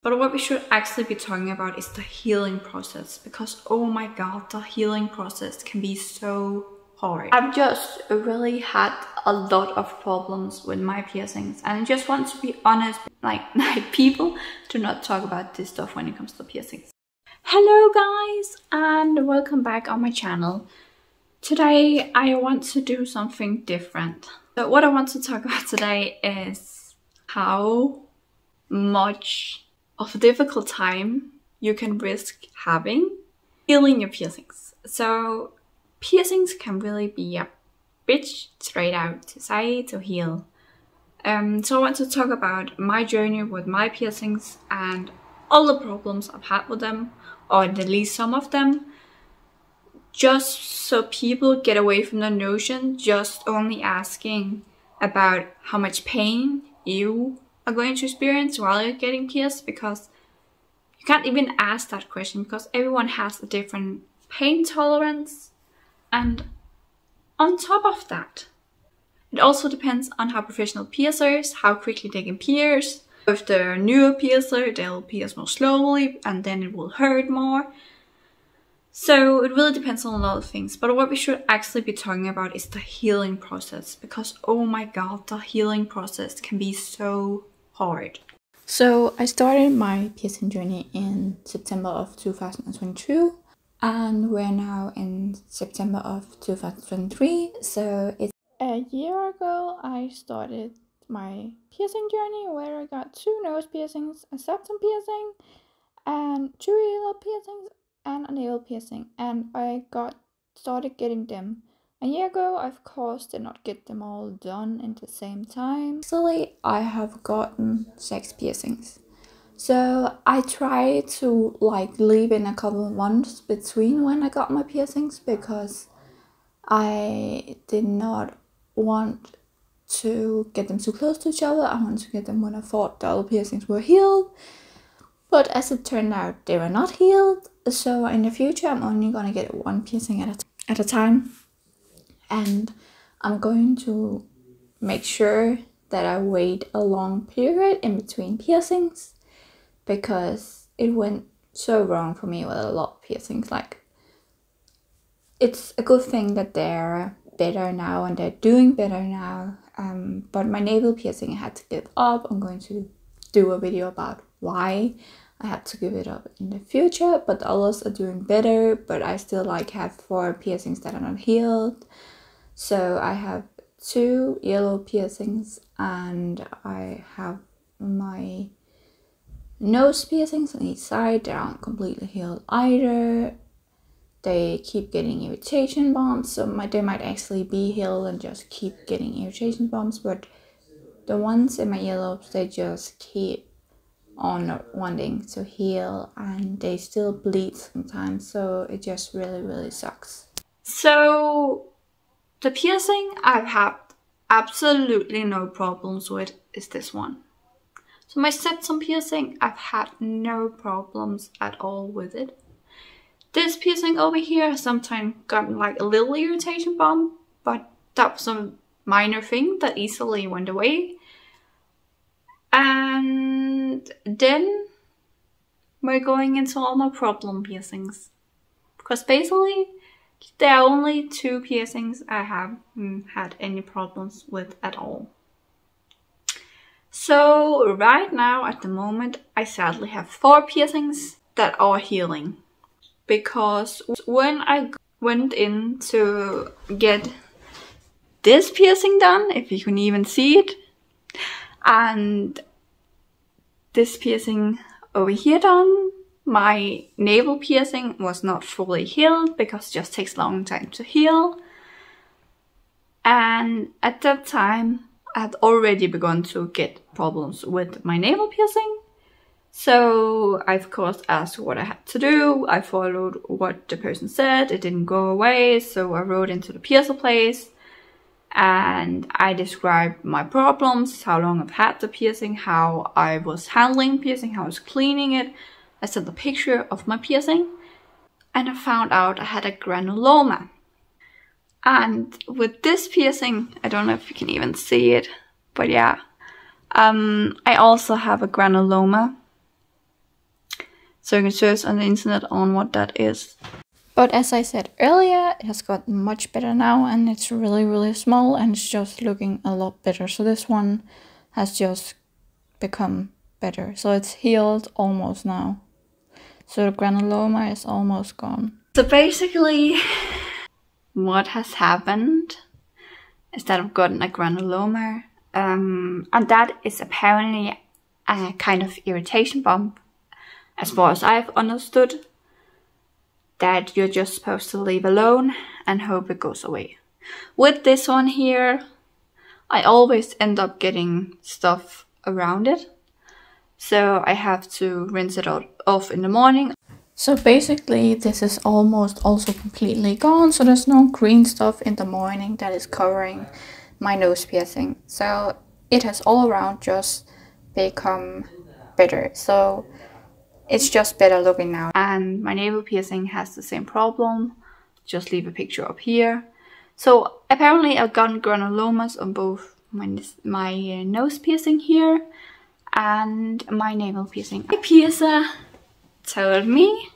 But what we should actually be talking about is the healing process, because oh my god, the healing process can be so hard. I've just really had a lot of problems with my piercings, and I just want to be honest, like people do not talk about this stuff when it comes to piercings. Hello guys, and welcome back on my channel. Today I want to do something different. So what I want to talk about today is how much of a difficult time you can risk having healing your piercings. So piercings can really be a bitch straight out to say to heal. So I want to talk about my journey with my piercings and all the problems I've had with them, or at least some of them, just so people get away from the notion just only asking about how much pain you are going to experience while you're getting pierced, because you can't even ask that question because everyone has a different pain tolerance. And on top of that, it also depends on how professional piercers, how quickly they can pierce. If they're a newer piercer, they'll pierce more slowly and then it will hurt more. So it really depends on a lot of things. But what we should actually be talking about is the healing process, because oh my god, the healing process can be so hard. So I started my piercing journey in September of 2022, and we're now in September of 2023. So it's a year ago I started my piercing journey, where I got 2 nose piercings, a septum piercing, and 2 earlobe piercings, and a navel piercing, and I started getting them a year ago. I of course did not get them all done at the same time. Actually, I have gotten 6 piercings. So I try to leave in a couple of months between when I got my piercings, because I did not want to get them too close to each other. I wanted to get them when I thought the other piercings were healed. But as it turned out, they were not healed. So in the future, I'm only gonna get 1 piercing at a time. And I'm going to make sure that I wait a long period in between piercings, because it went so wrong for me with a lot of piercings. It's a good thing that they're better now and they're doing better now. But my navel piercing I had to give up. I'm going to do a video about why I had to give it up in the future, but the others are doing better. But I still have 4 piercings that are not healed. So I have 2 earlobe piercings, and I have my nose piercings on each side. They aren't completely healed either. They keep getting irritation bumps, so they might actually be healed and just keep getting irritation bumps, but the ones in my earlobes, they just keep on not wanting to heal, and they still bleed sometimes, so it just really sucks. So the piercing I've had absolutely no problems with is this one. So my septum piercing, I've had no problems at all with it. This piercing over here has sometimes gotten a little irritation bump, but that was a minor thing that easily went away. And then we're going into all my problem piercings, because basically there are only 2 piercings I have had any problems with at all. So right now at the moment I sadly have 4 piercings that are healing, because when I went in to get this piercing done, if you can even see it, and this piercing over here done, my navel piercing was not fully healed because it just takes a long time to heal. And at that time I had already begun to get problems with my navel piercing. So I of course asked what I had to do. I followed what the person said. It didn't go away, so I wrote into the piercer place and I described my problems, how long I've had the piercing, how I was handling piercing, how I was cleaning it. I sent a picture of my piercing, and I found out I had a granuloma. And with this piercing, I don't know if you can even see it, but yeah, I also have a granuloma. So you can search on the internet on what that is. But as I said earlier, it has gotten much better now, and it's really small, and it's just looking a lot better. So this one has just become better. So it's healed almost now. So the granuloma is almost gone. So basically, what has happened is that I've gotten a granuloma, and that is apparently a kind of irritation bump, as far as I've understood, that you're just supposed to leave alone and hope it goes away. With this one here, I always end up getting stuff around it, so I have to rinse it off in the morning. So basically this is almost also completely gone, so there's no green stuff in the morning that is covering my nose piercing. So it has all around just become better. So it's just better looking now. And my navel piercing has the same problem. Just leave a picture up here. So apparently I've gotten granulomas on both my nose piercing here and my navel piercing. My piercer told me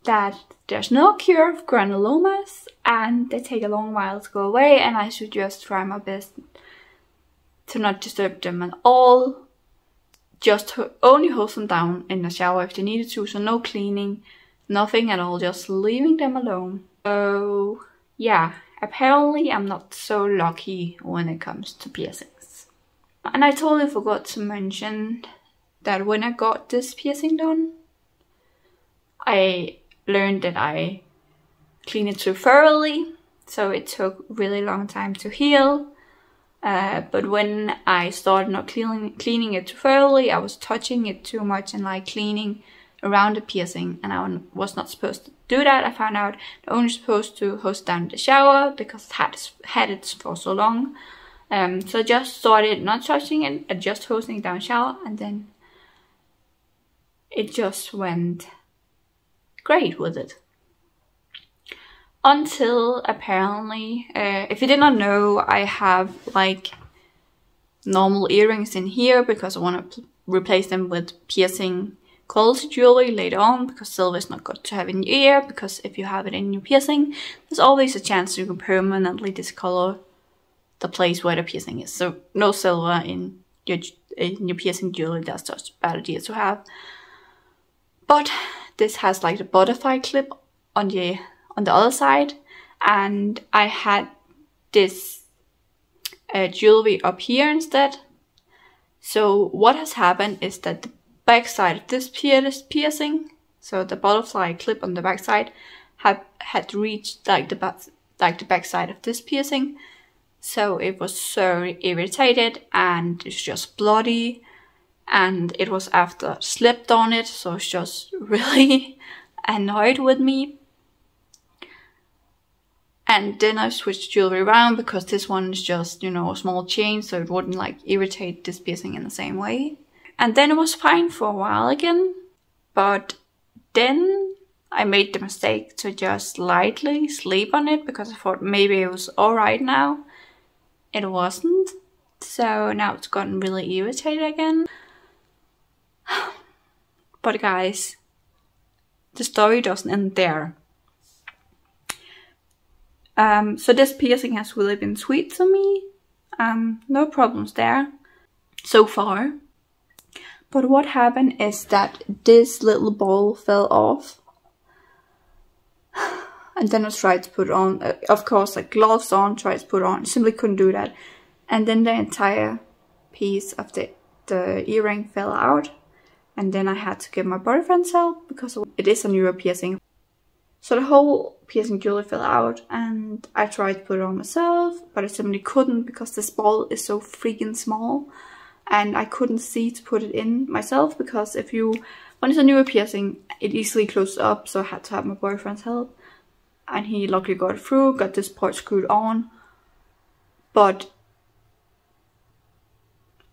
that there's no cure of granulomas and they take a long while to go away, and I should just try my best to not disturb them at all. Just only hose them down in the shower if they needed to, so no cleaning, nothing at all, just leaving them alone. So yeah, apparently I'm not so lucky when it comes to piercings. And I totally forgot to mention that when I got this piercing done, I learned that I clean it too thoroughly, so it took really long time to heal. But when I started not cleaning it too thoroughly, I was touching it too much and like cleaning around the piercing, and I was not supposed to do that. I found out I'm only supposed to hose down the shower because I had it for so long. So I just started not touching it and just hosing down the shower, and then it just went great with it. Until apparently, if you did not know, I have like normal earrings in here because I want to replace them with piercing quality jewelry later on, because silver is not good to have in your ear, because if you have it in your piercing, there's always a chance you can permanently discolor the place where the piercing is. So no silver in your piercing jewelry, that's just a bad idea to have. But this has like the butterfly clip on the other side, and I had this jewelry up here instead. So what has happened is that the back side of this piercing, so the butterfly clip on the back side, had reached like the back side of this piercing, so it was so irritated and it's just bloody, and it was after I slipped on it, so it's just really annoyed with me. And then I switched jewelry around because this one is just, you know, a small chain, so it wouldn't like irritate this piercing in the same way. And then it was fine for a while again, but then I made the mistake to just lightly sleep on it because I thought maybe it was alright now. It wasn't, so now it's gotten really irritated again. But guys, the story doesn't end there. So this piercing has really been sweet to me. No problems there so far. But what happened is that this little ball fell off. And then I tried to put on, of course, like gloves on, tried to put on, simply couldn't do that. And then the entire piece of the earring fell out. And then I had to get my boyfriend's help because it is a newer piercing. So the whole piercing jewelry fell out, and I tried to put it on myself, but I simply couldn't because this ball is so freaking small, and I couldn't see to put it in myself because when it's a newer piercing, it easily closes up, so I had to have my boyfriend's help, and he luckily got it through, got this part screwed on, but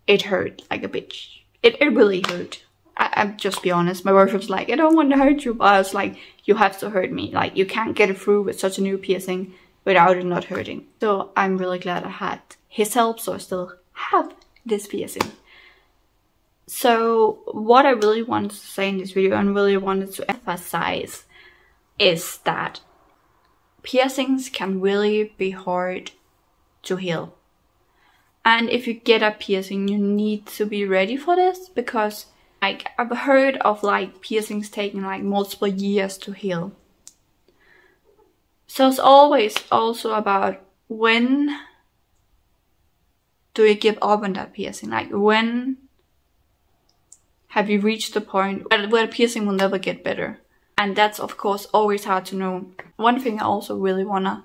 it hurt like a bitch. It really hurt. I'm just be honest, my boyfriend was like, I don't want to hurt you, but I was like, you have to hurt me. Like, you can't get it through with such a new piercing without it not hurting. So I'm really glad I had his help, so I still have this piercing. So what I really wanted to say in this video and really wanted to emphasize is that piercings can really be hard to heal. And if you get a piercing, you need to be ready for this, because like I've heard of like piercings taking like multiple years to heal. So it's always also about, when do you give up on that piercing? Like, when have you reached the point where the piercing will never get better? And that's of course always hard to know. One thing I also really wanna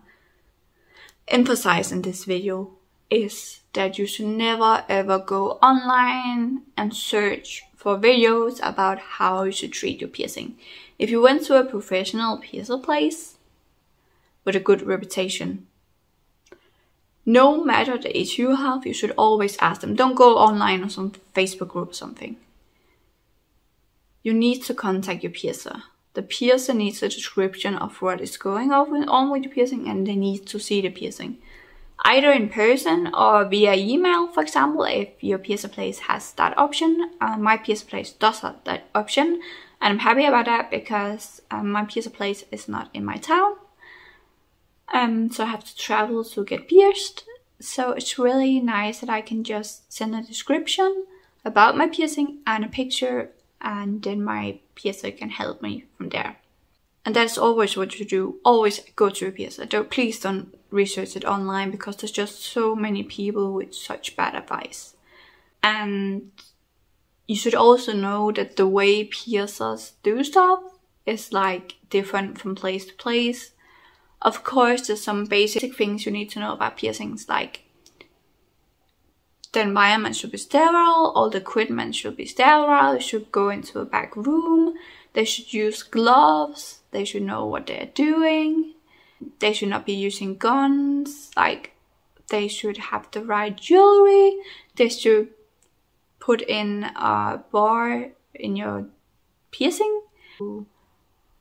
emphasize in this video is that you should never ever go online and search for videos about how you should treat your piercing. If you went to a professional piercer place with a good reputation, no matter the age you have, you should always ask them. Don't go online or some Facebook group or something. You need to contact your piercer. The piercer needs a description of what is going on with your piercing, and they need to see the piercing. Either in person or via email, for example, if your piercer place has that option. My piercer place does have that option, and I'm happy about that because my piercer place is not in my town. So I have to travel to get pierced. So it's really nice that I can just send a description about my piercing and a picture, and then my piercer can help me from there. And that's always what you do. Always go to your piercer. Please don't research it online, because there's just so many people with such bad advice. And you should also know that the way piercers do stuff is like different from place to place. Of course, there's some basic things you need to know about piercings, like the environment should be sterile, all the equipment should be sterile, you should go into a back room, they should use gloves, they should know what they're doing, they should not be using guns, like they should have the right jewelry, they should put in a bar in your piercing.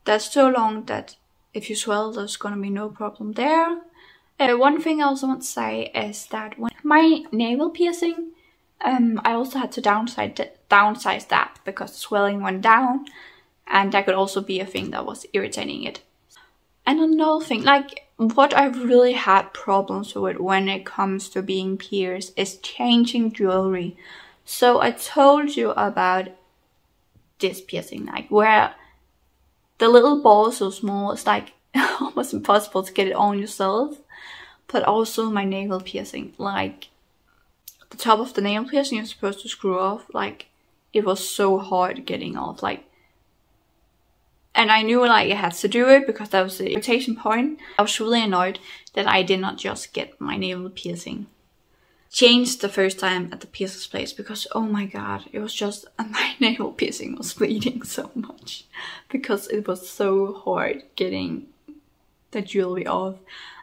That's so long that if you swell, there's gonna be no problem there. One thing I also want to say is that when my navel piercing, I also had to downsize that because the swelling went down, and that could also be a thing that was irritating it. And another thing, like what I've really had problems with when it comes to being pierced is changing jewelry. So I told you about this piercing, like where the little ball is so small, it's like almost impossible to get it on yourself. But also my navel piercing, like the top of the nail piercing you're supposed to screw off, like it was so hard getting off, like, and I knew like I had to do it because that was the irritation point. I was really annoyed that I did not just get my navel piercing changed the first time at the piercer's place, because oh my god, it was just, my navel piercing was bleeding so much because it was so hard getting the jewelry off.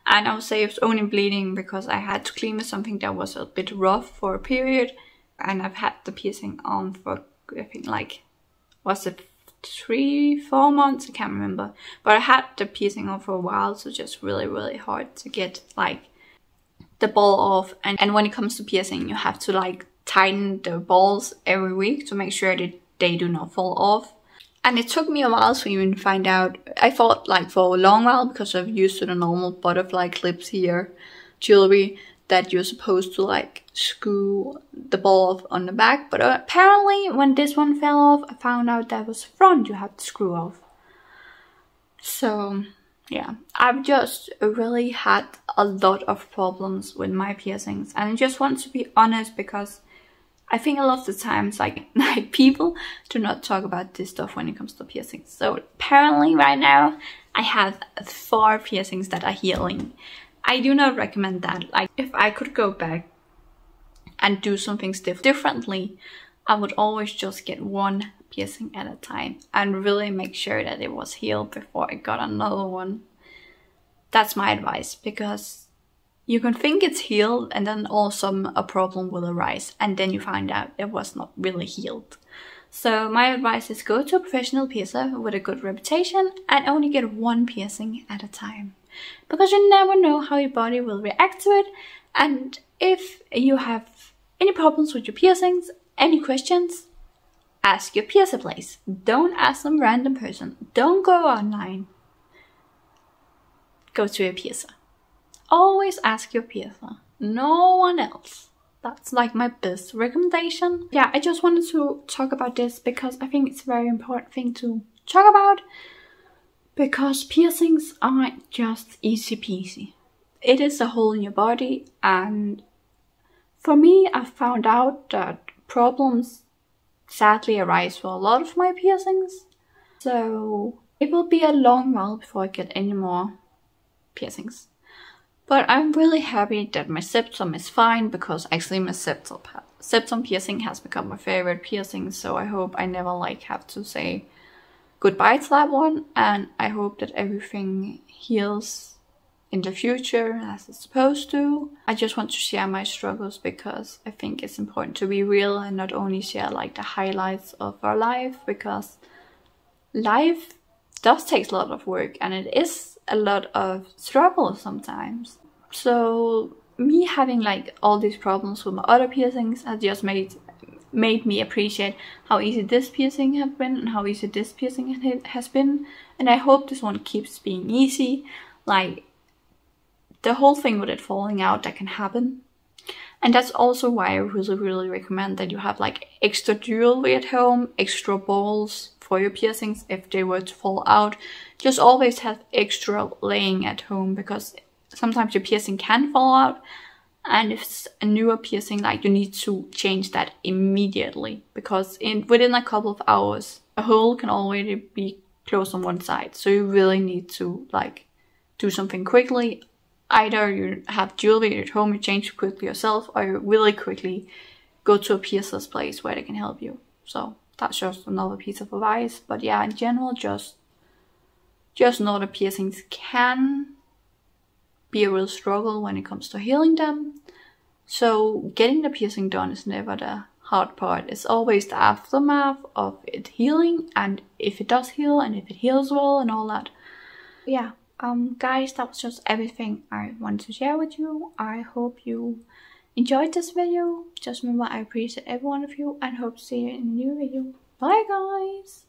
And I would say it was only bleeding because I had to clean with something that was a bit rough for a period, and I've had the piercing on for, I think, like, was it 3-4 months? I can't remember, but I had the piercing on for a while, so just really hard to get like the ball off. And when it comes to piercing, you have to like tighten the balls every week to make sure that they do not fall off. And it took me a while to even find out. I thought like for a long while, because I've used to the normal butterfly clips here jewelry, that you're supposed to like screw the ball off on the back. But apparently when this one fell off, I found out that was front you have to screw off. So yeah, I've just really had a lot of problems with my piercings. And I just want to be honest, because I think a lot of the times like people do not talk about this stuff when it comes to piercings. So apparently right now I have 4 piercings that are healing. I do not recommend that. Like if I could go back and do some things differently, I would always just get 1 piercing at a time and really make sure that it was healed before I got another one. That's my advice, because you can think it's healed and then all of a sudden a problem will arise and then you find out it was not really healed. So my advice is go to a professional piercer with a good reputation and only get 1 piercing at a time. Because you never know how your body will react to it. And if you have any problems with your piercings, any questions, ask your piercer place. Don't ask some random person. Don't go online. Go to your piercer. Always ask your piercer. No one else. That's like my best recommendation. Yeah, I just wanted to talk about this because I think it's a very important thing to talk about. Because piercings aren't just easy peasy. It is a hole in your body, and for me, I found out that problems sadly arise for a lot of my piercings. So it will be a long while before I get any more piercings. But I'm really happy that my septum is fine, because actually my septum piercing has become my favorite piercing, so I hope I never like have to say goodbye to that one, and I hope that everything heals in the future as it's supposed to. I just want to share my struggles because I think it's important to be real and not only share like the highlights of our life, because life does take a lot of work and it is a lot of struggle sometimes. So me having like all these problems with my other piercings has just made me appreciate how easy this piercing has been and how easy this piercing has been, and I hope this one keeps being easy. Like the whole thing with it falling out, that can happen, and that's also why I really recommend that you have like extra jewelry at home, extra balls for your piercings if they were to fall out. Just always have extra laying at home, because sometimes your piercing can fall out, and if it's a newer piercing, like you need to change that immediately, because within a couple of hours a hole can already be closed on one side. So you really need to like do something quickly. Either you have jewelry at home, you change it quickly yourself, or you really quickly go to a piercer's place where they can help you. So that's just another piece of advice. But yeah, in general, just know that piercings can be a real struggle when it comes to healing them. So getting the piercing done is never the hard part. It's always the aftermath of it healing, and if it does heal and if it heals well and all that. Yeah, guys, that was just everything I wanted to share with you. I hope you enjoyed this video. Just remember, I appreciate every one of you and hope to see you in a new video. Bye guys!